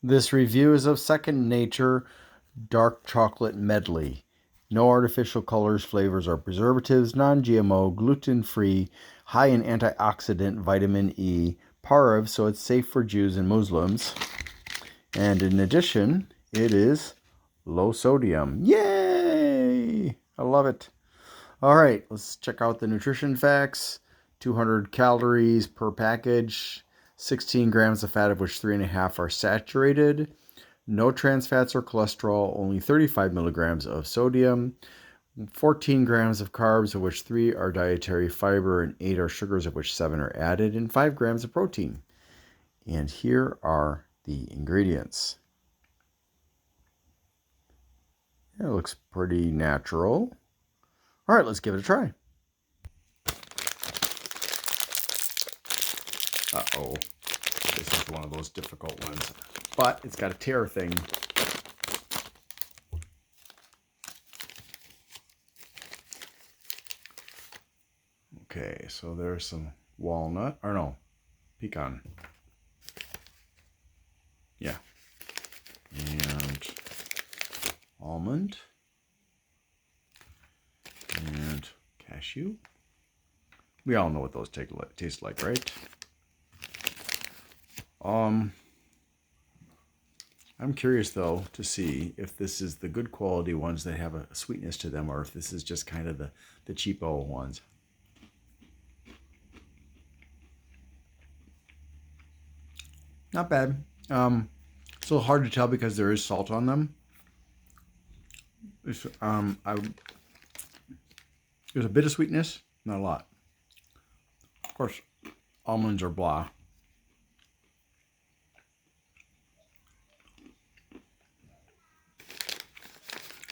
This review is of Second Nature Dark Chocolate Medley. No artificial colors, flavors, or preservatives, non-GMO, gluten-free, high in antioxidant vitamin E, Parav, so it's safe for Jews and Muslims. And in addition, it is low sodium. Yay! I love it. All right, let's check out the nutrition facts. 200 calories per package, 16 grams of fat, of which 3.5 are saturated. No trans fats or cholesterol, only 35 milligrams of sodium, 14 grams of carbs, of which 3 are dietary fiber, and 8 are sugars, of which 7 are added, and 5 grams of protein. And here are the ingredients. It looks pretty natural. All right, let's give it a try. Uh-oh. This is one of those difficult ones. But it's got a tear thing. Okay, so there's some walnut, or no, pecan. Yeah. And almond. And cashew. We all know what those taste like, right? I'm curious though to see if this is the good quality ones that have a sweetness to them, or if this is just kind of the cheapo ones. Not bad. It's a little hard to tell because there is salt on them. There's a bit of sweetness, not a lot. Of course, almonds are blah.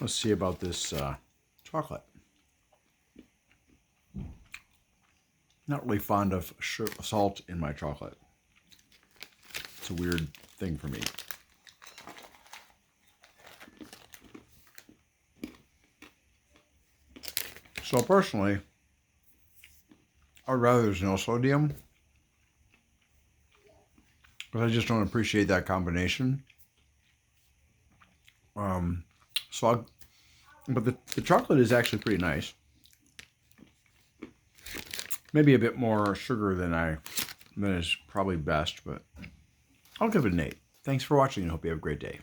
Let's see about this chocolate. Not really fond of salt in my chocolate. It's a weird thing for me. So personally, I'd rather there's no sodium, because I just don't appreciate that combination. But the chocolate is actually pretty nice. Maybe a bit more sugar than is probably best, but I'll give it an 8. Thanks for watching and hope you have a great day.